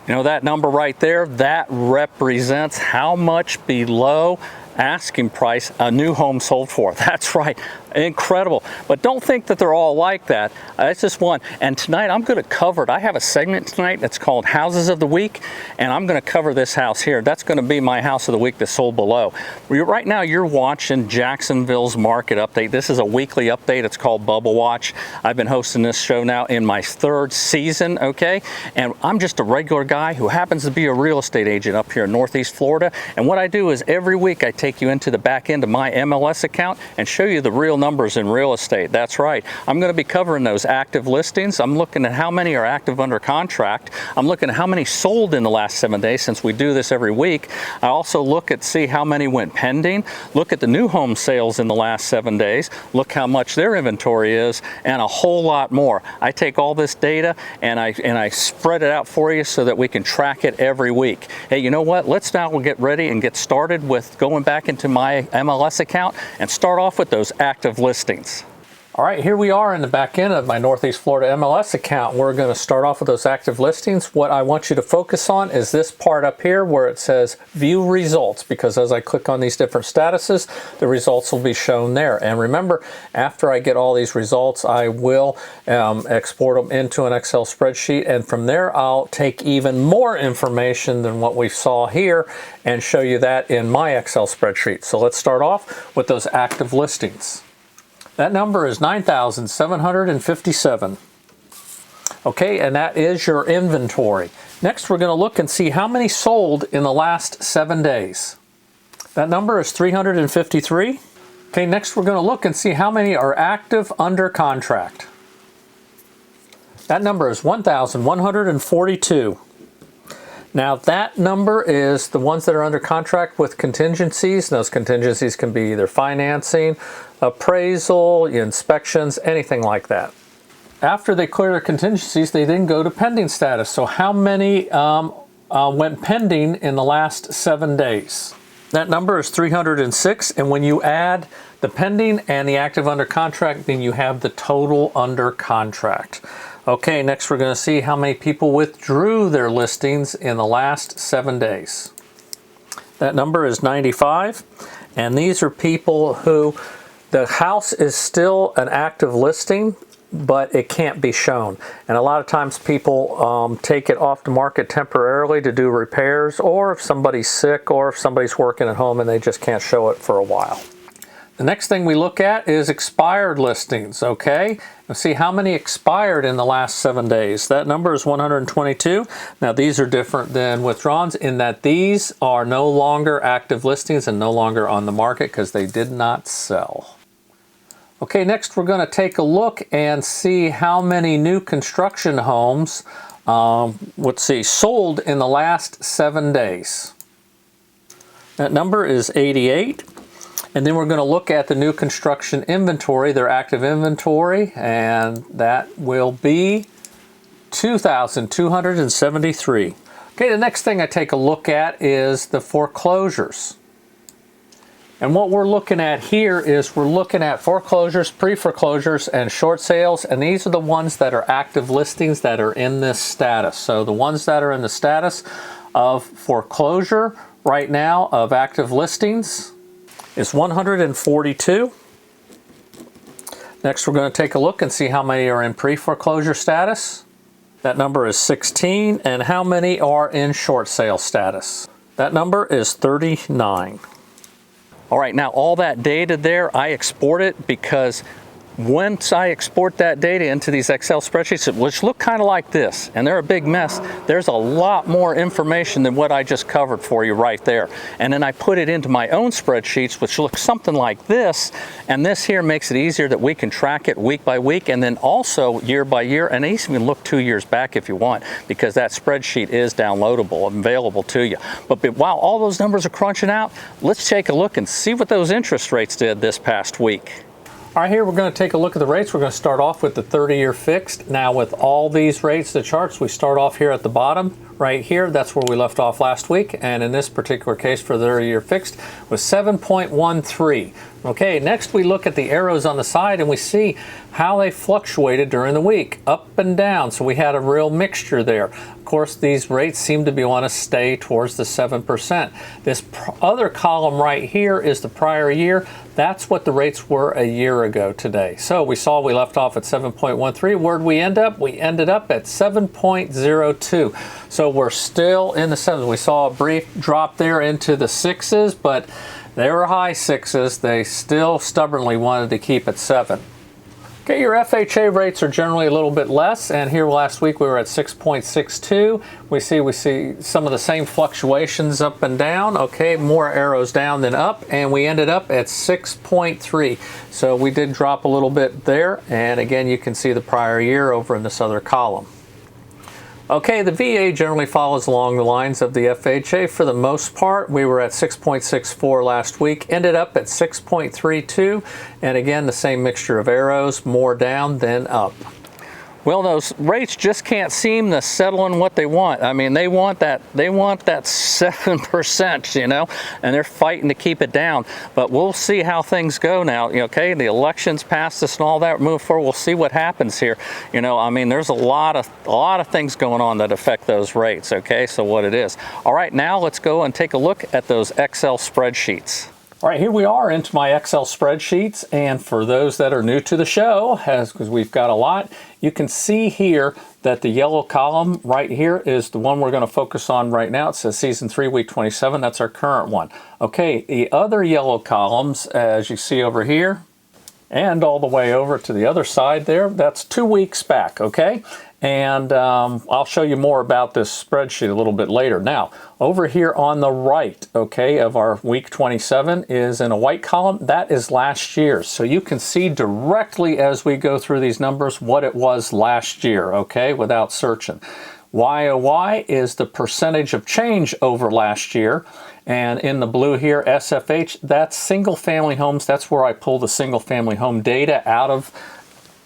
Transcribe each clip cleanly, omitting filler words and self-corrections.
You know, that number right there, that represents how much below asking price a new home sold for. That's right, incredible. But don't think that they're all like that. That's just one. And tonight I'm going to cover it. I have a segment tonight that's called Houses of the Week, and I'm going to cover this house here. That's going to be my house of the week that sold below. Right now you're watching Jacksonville's market update. This is a weekly update. It's called Bubble Watch. I've been hosting this show now in my 3rd season, okay? And I'm just a regular guy who happens to be a real estate agent up here in Northeast Florida. And what I do is every week I take you into the back end of my MLS account and show you the real numbers in real estate. That's right. I'm going to be covering those active listings. I'm looking at how many are active under contract. I'm looking at how many sold in the last 7 days, since we do this every week. I also look at see how many went pending. Look at the new home sales in the last 7 days. Look how much their inventory is, and a whole lot more. I take all this data and I spread it out for you so that we can track it every week. Hey, you know what? Let's now get ready and get started with going back into my MLS account and start off with those active listings. All right, here we are in the back end of my Northeast Florida MLS account. We're going to start off with those active listings. What I want you to focus on is this part up here where it says view results, because as I click on these different statuses, the results will be shown there. And remember, after I get all these results, I will export them into an Excel spreadsheet, and from there I'll take even more information than what we saw here and show you that in my Excel spreadsheet. So let's start off with those active listings. That number is 9,757. Okay, and that is your inventory. Next, we're going to look and see how many sold in the last 7 days. That number is 353. Okay, next we're going to look and see how many are active under contract. That number is 1,142. Now that number is the ones that are under contract with contingencies. Those contingencies can be either financing, appraisal, inspections, anything like that. After they clear their contingencies, they then go to pending status. So how many went pending in the last 7 days? That number is 306, and when you add the pending and the active under contract, then you have the total under contract. Okay, next we're going to see how many people withdrew their listings in the last 7 days. That number is 95, and these are people who the house is still an active listing, but it can't be shown. And a lot of times people take it off the market temporarily to do repairs, or if somebody's sick, or if somebody's working at home and they just can't show it for a while. The next thing we look at is expired listings, okay? Let's see how many expired in the last 7 days. That number is 122. Now these are different than withdrawals in that these are no longer active listings and no longer on the market because they did not sell. Okay, next we're going to take a look and see how many new construction homes, sold in the last 7 days. That number is 88. And then we're going to look at the new construction inventory, their active inventory, and that will be 2,273. Okay, the next thing I take a look at is the foreclosures. And what we're looking at here is we're looking at foreclosures, pre-foreclosures, and short sales, and these are the ones that are active listings that are in this status. So the ones that are in the status of foreclosure right now of active listings is 142. Next, we're going to take a look and see how many are in pre-foreclosure status. That number is 16. And how many are in short sale status? That number is 39. All right, now all that data there, I export it because once I export that data into these Excel spreadsheets, which look kind of like this, and they're a big mess, there's a lot more information than what I just covered for you right there. And then I put it into my own spreadsheets, which look something like this, and this here makes it easier that we can track it week by week, and then also year by year, and even look 2 years back if you want, because that spreadsheet is downloadable and available to you. But while all those numbers are crunching out, let's take a look and see what those interest rates did this past week. All right, here we're going to take a look at the rates. We're going to start off with the 30-year fixed. Now with all these rates, the charts, we start off here at the bottom right here. That's where we left off last week. And in this particular case for the 30-year fixed was 7.13. Okay, next we look at the arrows on the side and we see how they fluctuated during the week, up and down. So we had a real mixture there. Of course, these rates seem to want to stay towards the 7%. This other column right here is the prior year. That's what the rates were a year ago today. So we left off at 7.13. Where'd we end up? We ended up at 7.02. So we're still in the sevens. We saw a brief drop there into the sixes, but they were high sixes. They still stubbornly wanted to keep at 7. Okay, your FHA rates are generally a little bit less, and here last week we were at 6.62. We see some of the same fluctuations up and down. Okay, more arrows down than up, and we ended up at 6.3. So we did drop a little bit there, and again you can see the prior year over in this other column. Okay, the VA generally follows along the lines of the FHA for the most part. We were at 6.64 last week, ended up at 6.32, and again the same mixture of arrows, more down than up. Well, those rates just can't seem to settle in what they want. I mean, they want that 7%, you know, and they're fighting to keep it down. But we'll see how things go now. Okay, the elections passed us and all that. Move forward, we'll see what happens here. You know, I mean, there's a lot of things going on that affect those rates. Okay, so what it is. All right, now let's go and take a look at those Excel spreadsheets. All right, here we are into my Excel spreadsheets, and for those that are new to the show, because we've got a lot, you can see here that the yellow column right here is the one we're going to focus on right now. It says Season 3, Week 27. That's our current one. Okay, the other yellow columns, as you see over here, and all the way over to the other side there, that's 2 weeks back, okay? And I'll show you more about this spreadsheet a little bit later. Now, over here on the right, okay, of our week 27 is in a white column. That is last year's. So you can see directly as we go through these numbers what it was last year, okay, without searching. YOY is the percentage of change over last year. And in the blue here, SFH, that's single family homes. That's where I pull the single family home data out of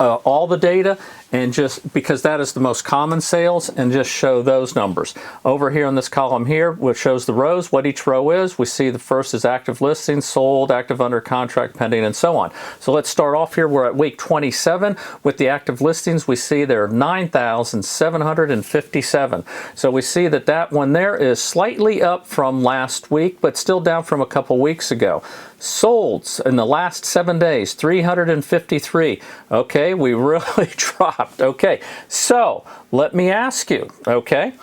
all the data, and just because that is the most common sales, and just show those numbers. Over here in this column here, which shows the rows, what each row is, we see the first is active listings, sold, active under contract, pending, and so on. So let's start off here. We're at week 27 with the active listings. We see there are 9,757. So we see that that one there is slightly up from last week, but still down from a couple weeks ago. Solds in the last 7 days, 353. Okay, we really dropped. Okay, so let me ask you, okay,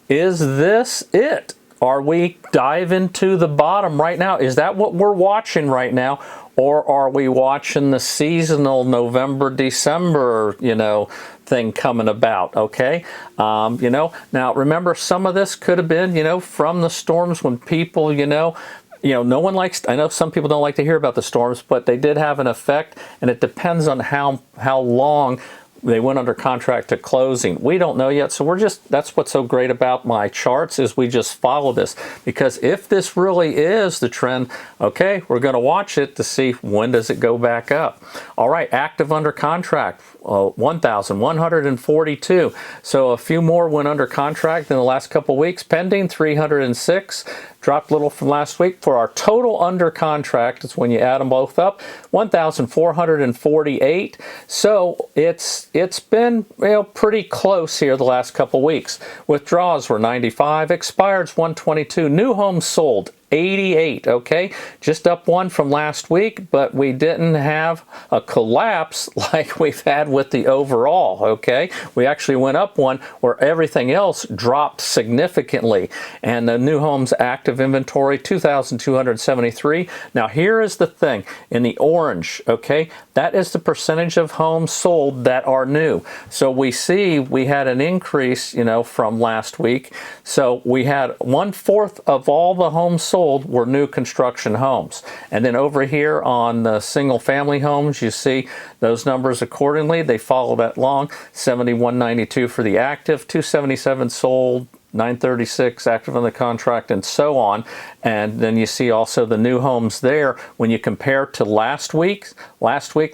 is this it? Are we diving to the bottom right now? Is that what we're watching right now? Or are we watching the seasonal November, December, you know, thing coming about, okay? You know, now remember, some of this could have been, you know, from the storms when people, you know, no one likes, I know some people don't like to hear about the storms, but they did have an effect, and it depends on how long they went under contract to closing. We don't know yet, so that's what's so great about my charts, is we just follow this. Because if this really is the trend, okay, we're going to watch it to see when does it go back up. All right, active under contract, 1,142. So a few more went under contract in the last couple weeks. Pending, 306. Dropped a little from last week. For our total under contract, it's when you add them both up, 1,448. So it's been, you know, pretty close here the last couple weeks. Withdrawals were 95, expireds 122, new homes sold 88, okay? Just up one from last week, but we didn't have a collapse like we've had with the overall, okay? We actually went up one where everything else dropped significantly. And the new homes active inventory, 2,273. Now here is the thing, in the orange, okay, that is the percentage of homes sold that are new. So we see we had an increase, you know, from last week. So we had 1/4 of all the homes sold were new construction homes. And then over here on the single family homes, you see those numbers accordingly. They follow that long. 7,192 for the active, 277 sold, 936 active on the contract, and so on. And then you see also the new homes there. When you compare to last week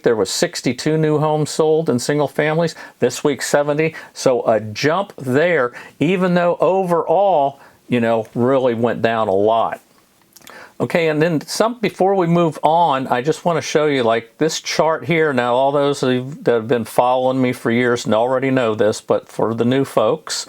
there was 62 new homes sold in single families. This week 70. So a jump there, even though overall, you know, really went down a lot. Okay, and then before we move on, I just want to show you like this chart here. Now, all those that have been following me for years and already know this, but for the new folks,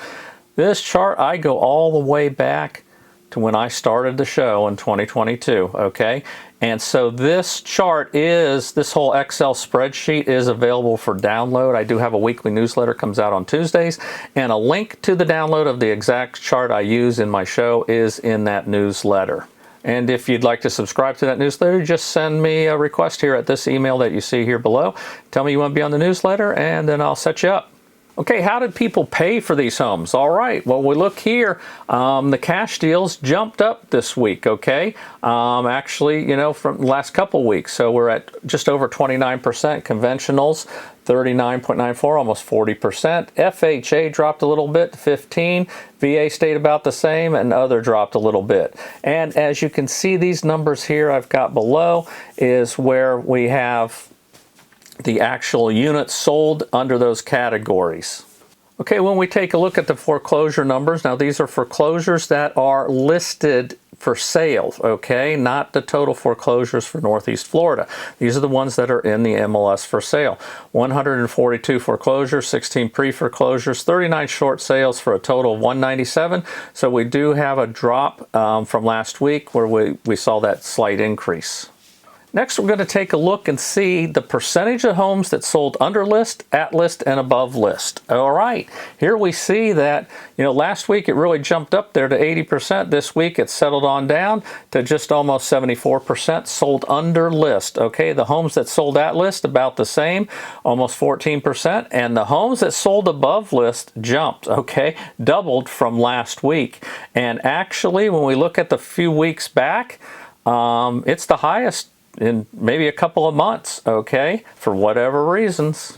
this chart, I go all the way back to when I started the show in 2022, okay? And so this chart this whole Excel spreadsheet is available for download. I do have a weekly newsletter, comes out on Tuesdays, and a link to the download of the exact chart I use in my show is in that newsletter. And if you'd like to subscribe to that newsletter, just send me a request here at this email that you see here below. Tell me you want to be on the newsletter, and then I'll set you up. Okay, how did people pay for these homes? All right, well, we look here. The cash deals jumped up this week, okay? Actually, you know, from the last couple weeks. So we're at just over 29%. Conventionals, 39.94, almost 40%. FHA dropped a little bit, 15. VA stayed about the same, and other dropped a little bit. And as you can see, these numbers here I've got below is where we have the actual units sold under those categories. Okay, when we take a look at the foreclosure numbers, now these are foreclosures that are listed for sale, okay? Not the total foreclosures for Northeast Florida. These are the ones that are in the MLS for sale. 142 foreclosures, 16 pre-foreclosures, 39 short sales for a total of 197. So we do have a drop from last week where we saw that slight increase. Next, we're going to take a look and see the percentage of homes that sold under list, at list, and above list. All right, here we see that, you know, last week it really jumped up there to 80%. This week it settled on down to just almost 74% sold under list. Okay, the homes that sold at list about the same, almost 14%, and the homes that sold above list jumped, okay, doubled from last week. And actually, when we look at the few weeks back, it's the highest in maybe a couple of months, okay, for whatever reasons.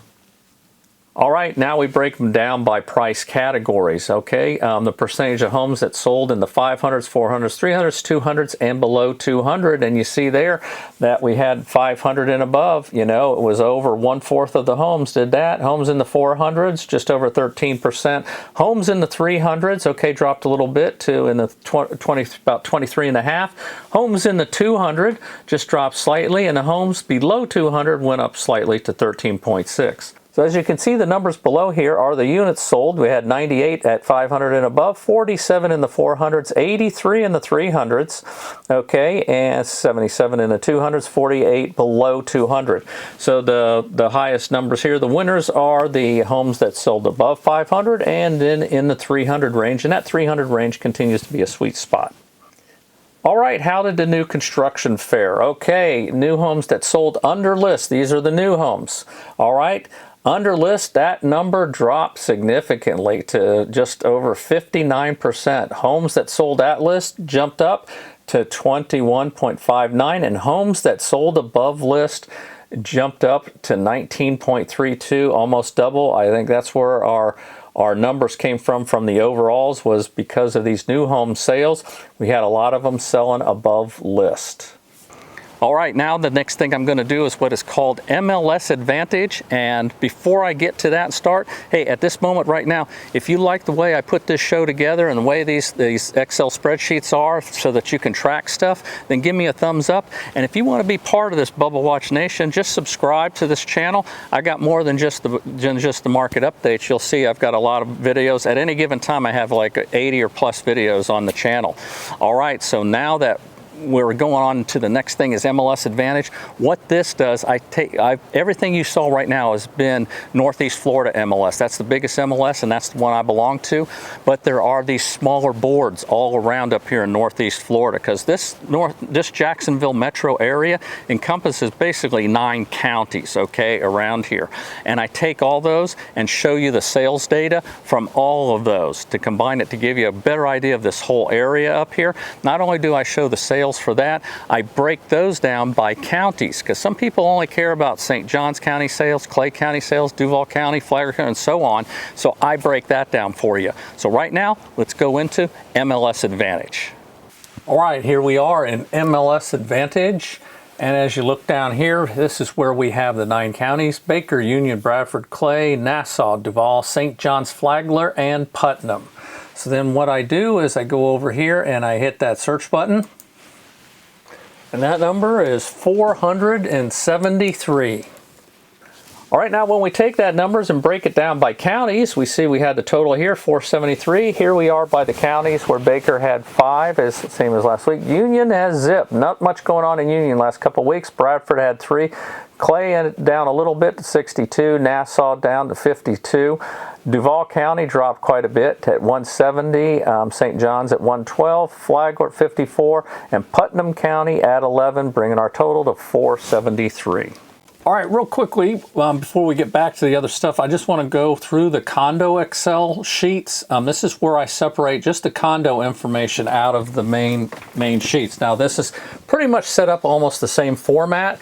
All right, now we break them down by price categories, okay? The percentage of homes that sold in the 500s, 400s, 300s, 200s, and below 200. And you see there that we had 500 and above, you know, it was over 1/4 of the homes did that. Homes in the 400s, just over 13%. Homes in the 300s, okay, dropped a little bit to in the about 23.5. Homes in the 200 just dropped slightly, and the homes below 200 went up slightly to 13.6. So as you can see, the numbers below here are the units sold. We had 98 at 500 and above, 47 in the 400s, 83 in the 300s, okay, and 77 in the 200s, 48 below 200. So the highest numbers here, the winners are the homes that sold above 500 and then in the 300 range, and that 300 range continues to be a sweet spot. All right, how did the new construction fare? Okay, new homes that sold under list. These are the new homes. All right. Under list, that number dropped significantly to just over 59%. Homes that sold at list jumped up to 21.59, and homes that sold above list jumped up to 19.32, almost double. I think that's where our numbers came from the overalls, was because of these new home sales. We had a lot of them selling above list. All right, now the next thing I'm going to do is what is called MLS Advantage. And before I get to that and start, hey, at this moment right now, if you like the way I put this show together and the way these Excel spreadsheets are so that you can track stuff, then give me a thumbs up. And if you want to be part of this Bubble Watch Nation, just subscribe to this channel. I got more than just the market updates. You'll see I've got a lot of videos. At any given time, I have like 80 or plus videos on the channel. All right, so now that we're going on to the next thing is MLS Advantage. What this does, everything you saw right now has been Northeast Florida MLS. That's the biggest MLS, and that's the one I belong to. But there are these smaller boards all around up here in Northeast Florida, because this Jacksonville metro area encompasses basically 9 counties, okay, around here. And I take all those and show you the sales data from all of those to combine it to give you a better idea of this whole area up here. Not only do I show the sales sales for that. I break those down by counties because some people only care about St. Johns County sales, Clay County sales, Duval County, Flagler County, and so on. So I break that down for you. So right now, let's go into MLS Advantage. All right, here we are in MLS Advantage. And as you look down here, this is where we have the 9 counties: Baker, Union, Bradford, Clay, Nassau, Duval, St. Johns, Flagler, and Putnam. So then what I do is I go over here and I hit that search button. And that number is 473. All right, now when we take that numbers and break it down by counties, we see we had the total here, 473. Here we are by the counties where Baker had 5, is the same as last week. Union has zip. Not much going on in Union last couple of weeks. Bradford had 3. Clay down a little bit to 62. Nassau down to 52. Duval County dropped quite a bit at 170. St. Johns at 112. Flagler at 54. And Putnam County at 11, bringing our total to 473. All right, real quickly, before we get back to the other stuff, I just want to go through the condo Excel sheets. This is where I separate just the condo information out of the main sheets. Now, this is pretty much set up almost the same format,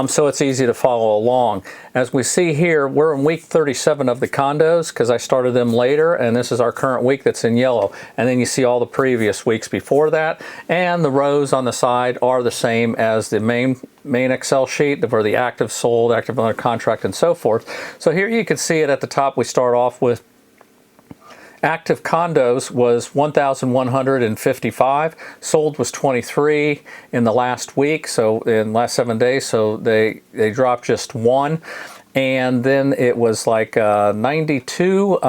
so it's easy to follow along. As we see here, we're in week 37 of the condos because I started them later, and this is our current week that's in yellow. And then you see all the previous weeks before that, and the rows on the side are the same as the main Excel sheet for the active sold, active under contract, and so forth. So here you can see it at the top. We start off with active condos was 1,155. Sold was 23 in the last week, so in the last 7 days, so they dropped just 1. And then it was like 92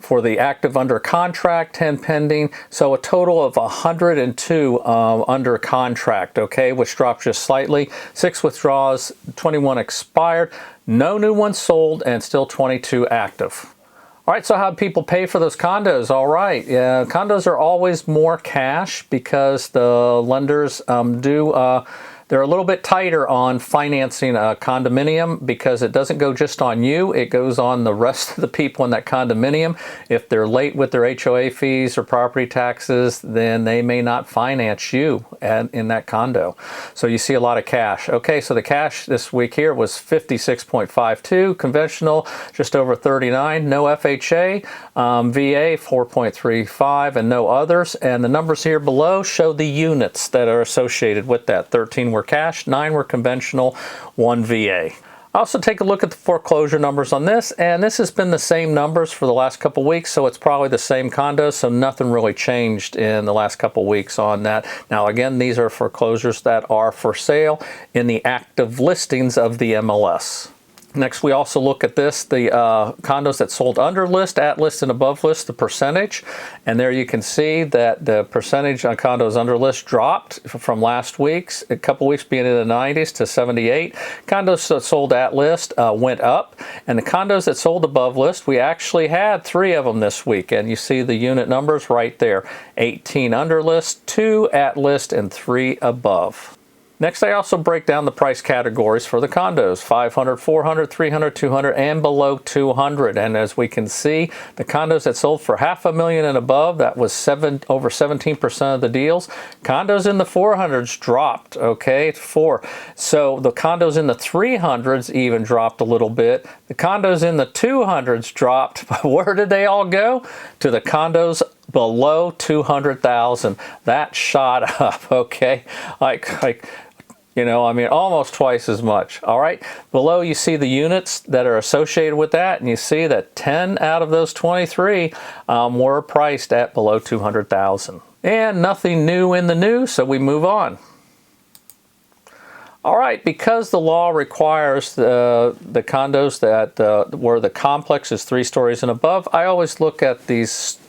for the active under contract, 10 pending, so a total of 102 under contract, okay, which dropped just slightly. 6 withdrawals, 21 expired, no new ones sold, and still 22 active. All right, so how do people pay for those condos? All right, condos are always more cash because the lenders they're a little bit tighter on financing a condominium because it doesn't go just on you, it goes on the rest of the people in that condominium. If they're late with their HOA fees or property taxes, then they may not finance you in that condo. So you see a lot of cash. Okay, so the cash this week here was 56.52, conventional just over 39, no FHA, VA 4.35, and no others. And the numbers here below show the units that are associated with that. 13 were cash, 9 were conventional, 1 VA. Also take a look at the foreclosure numbers on this, and this has been the same numbers for the last couple weeks, so it's probably the same condos, so nothing really changed in the last couple weeks on that. Now again, these are foreclosures that are for sale in the active listings of the MLS. Next, we also look at this, the condos that sold under list, at list, and above list, the percentage. And there you can see that the percentage on condos under list dropped from last week's, a couple weeks being in the 90s to 78. Condos that sold at list went up. And the condos that sold above list, we actually had 3 of them this week. And you see the unit numbers right there. 18 under list, 2 at list, and 3 above. Next, I also break down the price categories for the condos: 500, 400, 300, 200, and below 200. And as we can see, the condos that sold for $500,000 and above, that was over 17% of the deals. Condos in the 400s dropped, okay, 4. So the condos in the 300s even dropped a little bit. The condos in the 200s dropped. Where did they all go? To the condos below 200,000. That shot up, okay, like you know, I mean, almost twice as much. All right, below you see the units that are associated with that, and you see that 10 out of those 23 were priced at below 200,000. And nothing new in the news, so we move on. All right, because the law requires the condos that where the complex is 3 stories and above, I always look at the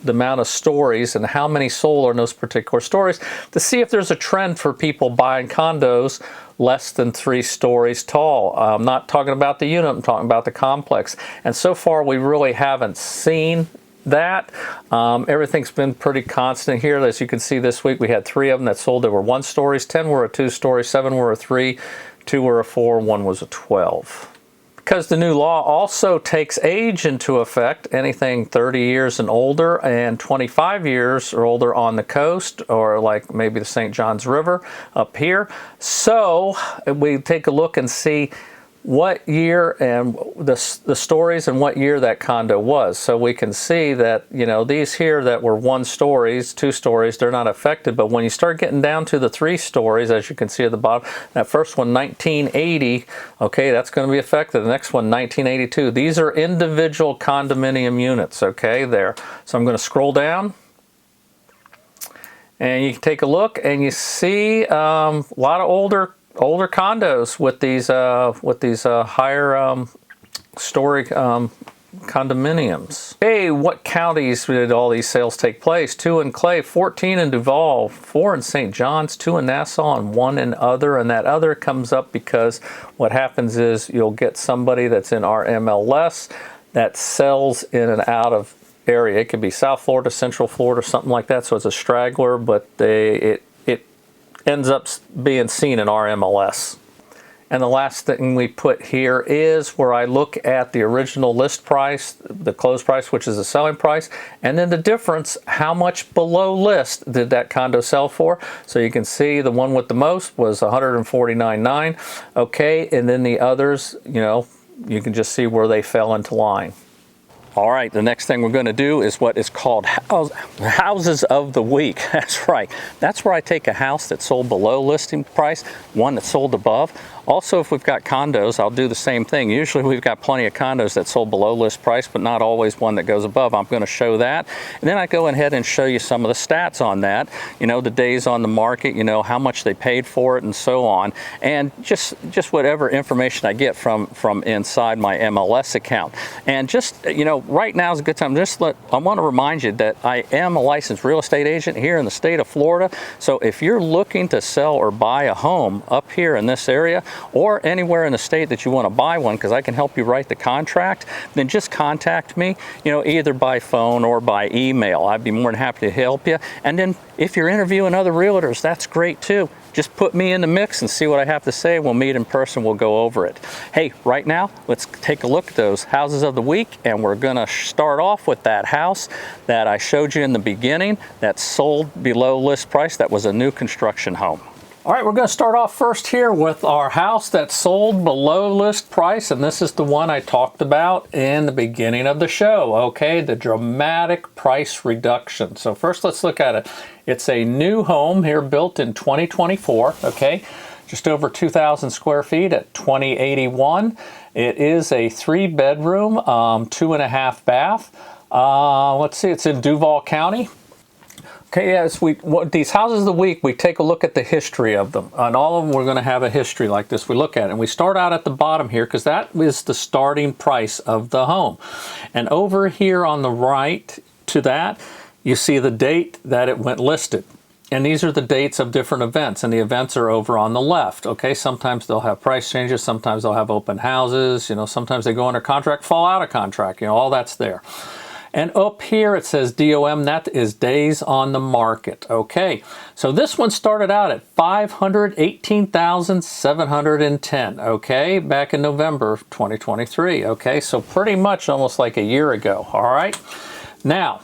amount of stories and how many sold in those particular stories to see if there's a trend for people buying condos less than 3 stories tall. I'm not talking about the unit, I'm talking about the complex. And so far, we really haven't seen that. Everything's been pretty constant here. As you can see this week, we had 3 of them that sold that were 1 stories, 10 were a 2 story, 7 were a 3, 2 were a 4, 1 was a 12. Because the new law also takes age into effect, anything 30 years and older and 25 years or older on the coast, or like maybe the St. Johns River up here. So we take a look and see what year and the stories and what year that condo was. So we can see that, you know, these here that were 1 stories, 2 stories, they're not affected. But when you start getting down to the 3 stories, as you can see at the bottom, that first one, 1980, okay, that's going to be affected. The next one, 1982. These are individual condominium units, okay, there. So I'm going to scroll down. And you can take a look and you see a lot of older condos with these higher story condominiums. Hey, what counties did all these sales take place? 2 in Clay, 14 in Duval, 4 in St. John's, 2 in Nassau, and 1 in other. And that other comes up because what happens is you'll get somebody that's in our MLS that sells in and out of area. It could be South Florida, Central Florida, something like that. So it's a straggler, but it ends up being seen in our MLS. And the last thing we put here is where I look at the original list price, the closed price, which is the selling price, and then the difference, how much below list did that condo sell for. So you can see the one with the most was $149,900. Okay, and then the others, you know, you can just see where they fell into line. All right, the next thing we're going to do is what is called houses of the week. That's right. That's where I take a house that sold below listing price, one that sold above. Also, if we've got condos, I'll do the same thing. Usually we've got plenty of condos that sold below list price, but not always one that goes above. I'm going to show that. And then I go ahead and show you some of the stats on that. You know, the days on the market, you know, how much they paid for it and so on. And just whatever information I get from inside my MLS account. And just, you know, right now is a good time. I want to remind you that I am a licensed real estate agent here in the state of Florida. So if you're looking to sell or buy a home up here in this area, or anywhere in the state that you want to buy one, because I can help you write the contract, then just contact me, you know, either by phone or by email. I'd be more than happy to help you. And then if you're interviewing other realtors, that's great too. Just put me in the mix and see what I have to say. We'll meet in person, we'll go over it. Hey, right now, let's take a look at those houses of the week, and we're gonna start off with that house that I showed you in the beginning that sold below list price. That was a new construction home. All right, we're going to start off first here with our house that sold below list price, and this is the one I talked about in the beginning of the show, okay? The dramatic price reduction. So first, let's look at it. It's a new home here built in 2024, okay? Just over 2,000 square feet at 2081. It is a 3-bedroom, 2.5 bath. Let's see, it's in Duval County. Okay, as these houses of the week, we take a look at the history of them. On all of them, we're going to have a history like this. We look at it, and we start out at the bottom here because that is the starting price of the home. And over here on the right to that, you see the date that it went listed. And these are the dates of different events, and the events are over on the left, okay? Sometimes they'll have price changes, sometimes they'll have open houses, you know, sometimes they go under contract, fall out of contract, you know, all that's there. And up here it says DOM, that is days on the market. Okay, so this one started out at $518,710, okay, back in November 2023. Okay, so pretty much almost like a year ago. All right, now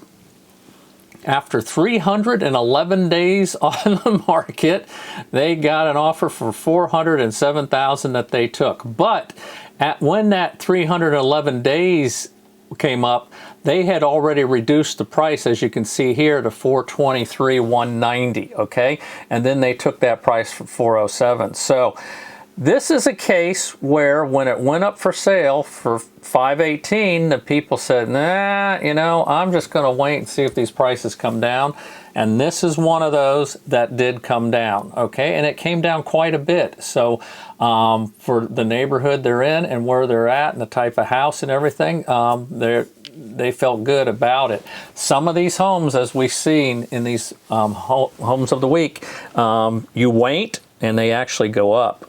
after 311 days on the market, they got an offer for $407,000 that they took. But when that 311 days came up, they had already reduced the price, as you can see here, to $423,190, okay? And then they took that price for $407,000. So this is a case where when it went up for sale for $518,000, the people said, nah, you know, I'm just going to wait and see if these prices come down. And this is one of those that did come down, okay? And it came down quite a bit. So for the neighborhood they're in and where they're at and the type of house and everything, they felt good about it. Some of these homes, as we've seen in these homes of the week, you wait and they actually go up.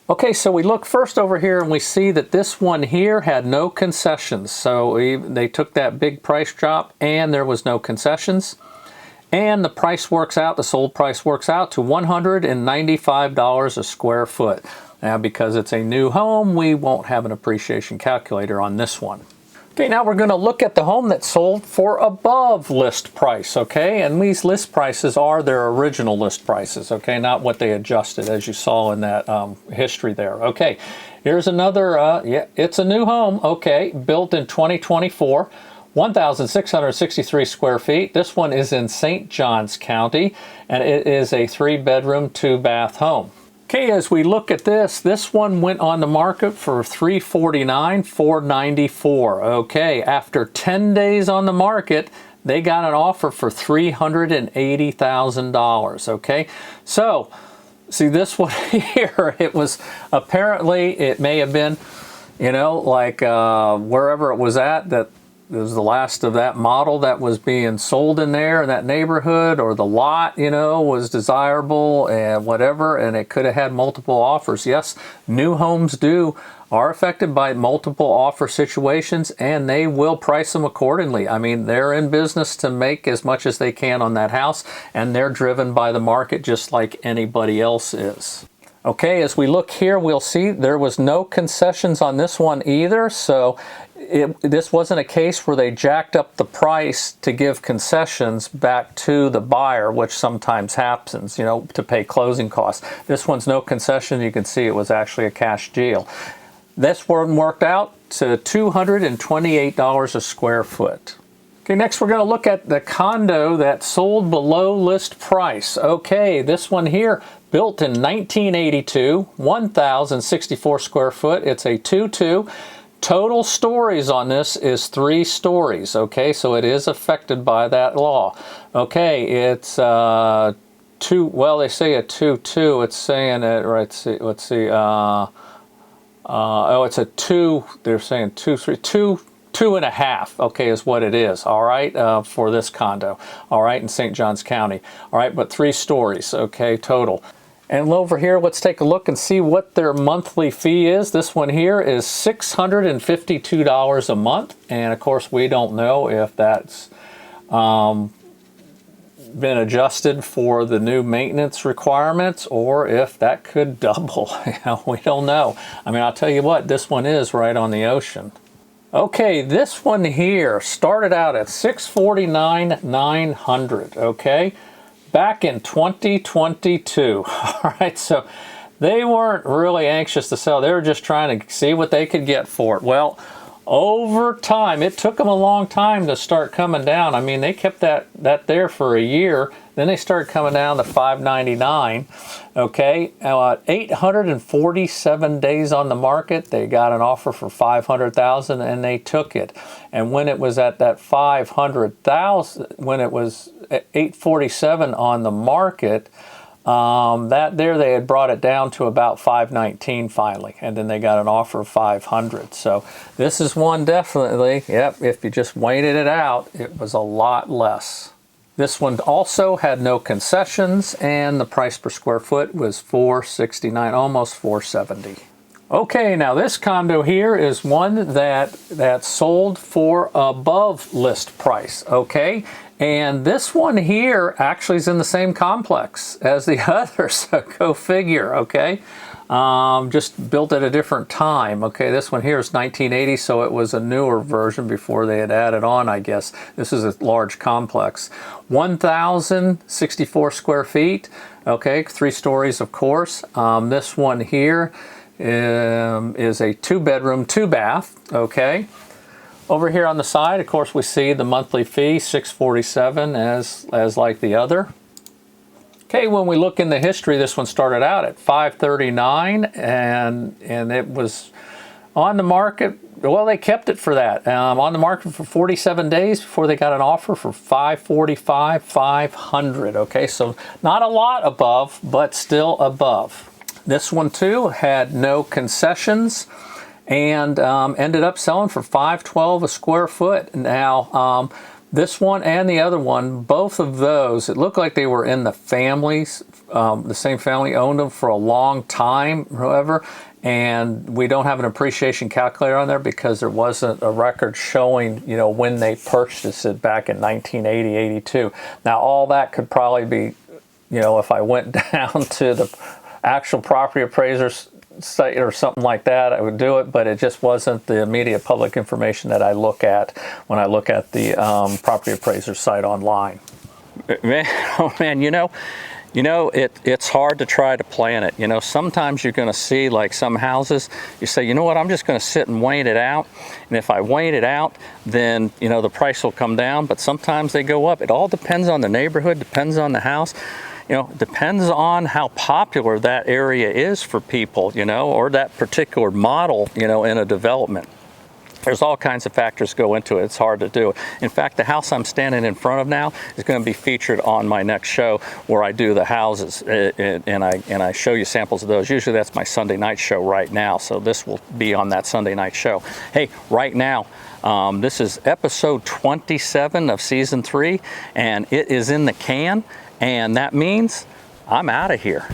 Okay, so we look first over here and we see that this one here had no concessions. So they took that big price drop and there was no concessions. And the price works out, the sold price works out to $195 a square foot. Now, because it's a new home, we won't have an appreciation calculator on this one. Okay, now we're going to look at the home that sold for above list price, okay? And these list prices are their original list prices, okay? Not what they adjusted, as you saw in that history there. Okay, here's another, yeah, it's a new home, okay, built in 2024, 1,663 square feet. This one is in St. Johns County, and it is a 3-bedroom, 2-bath home. Okay, as we look at this one went on the market for $349,494. Okay, after 10 days on the market, they got an offer for $380,000. Okay, so see this one here, it was apparently, it may have been, you know, like wherever it was at, that it was the last of that model that was being sold in there in that neighborhood, or the lot, you know, was desirable and whatever, and it could have had multiple offers. Yes, new homes are affected by multiple offer situations, and they will price them accordingly. I mean, they're in business to make as much as they can on that house, and they're driven by the market just like anybody else is. Okay, as we look here, we'll see there was no concessions on this one either, so this wasn't a case where they jacked up the price to give concessions back to the buyer, which sometimes happens, you know, to pay closing costs. This one's no concession. You can see it was actually a cash deal. This one worked out to $228 a square foot. Okay, next we're going to look at the condo that sold below list price. Okay, this one here, built in 1982, 1,064 square foot. It's a 2-2. Total stories on this is 3 stories. Okay, so it is affected by that law. Okay, it's 2. Well, they say a 2-2. It's saying it right. Let's see. Oh, it's a 2. They're saying 2.5, okay, is what it is, all right, for this condo, all right, in St. Johns County, all right, but 3 stories, okay, total. And over here, let's take a look and see what their monthly fee is. This one here is $652 a month, and of course, we don't know if that's been adjusted for the new maintenance requirements, or if that could double. You know, we don't know. I mean, I'll tell you what, this one is right on the ocean. Okay, this one here started out at $649,900, okay, back in 2022. All right, so they weren't really anxious to sell. They were just trying to see what they could get for it. Well, over time, it took them a long time to start coming down. I mean, they kept that there for a year. Then they started coming down to $599. Okay, 847 days on the market, they got an offer for $500,000, and they took it. And when it was at that $500,000, when it was at 847 on the market, they had brought it down to about $519 finally, and then they got an offer of $500. So this is one definitely, yep, if you just waited it out, it was a lot less. This one also had no concessions, and the price per square foot was $469, almost $470. Okay, now this condo here is one that sold for above list price, okay? And this one here actually is in the same complex as the others, so go figure, okay? Just built at a different time. Okay, this one here is 1980, so it was a newer version before they had added on, I guess. This is a large complex. 1,064 square feet, okay, 3 stories, of course. This one here is a 2-bedroom, 2-bath, okay. Over here on the side, of course, we see the monthly fee, $647, as like the other. Okay, when we look in the history, this one started out at $539, and it was on the market. Well, they kept it for that. On the market for 47 days before they got an offer for $545, $500. Okay, so not a lot above, but still above. This one too had no concessions, and ended up selling for $512 a square foot. Now, this one and the other one, both of those, it looked like they were in the families. The same family owned them for a long time, however, and we don't have an appreciation calculator on there because there wasn't a record showing, you know, when they purchased it back in 1980, 82. Now, all that could probably be, you know, if I went down to the actual property appraiser's site or something like that, I would do it, but it just wasn't the immediate public information that I look at when I look at the property appraiser site online. Man, oh man, it's hard to try to plan it. Sometimes you're going to see, like, some houses, you say, you know what, I'm just going to sit and wait it out. And if I wait it out, then, the price will come down, but sometimes they go up. It all depends on the neighborhood, depends on the house. Depends on how popular that area is for people, or that particular model, in a development. There's all kinds of factors go into it. It's hard to do. In fact, the house I'm standing in front of now is going to be featured on my next show where I do the houses, and I show you samples of those. Usually that's my Sunday night show right now, so this will be on that Sunday night show. Hey, right now, this is episode 27 of season 3, and it is in the can, and that means I'm out of here.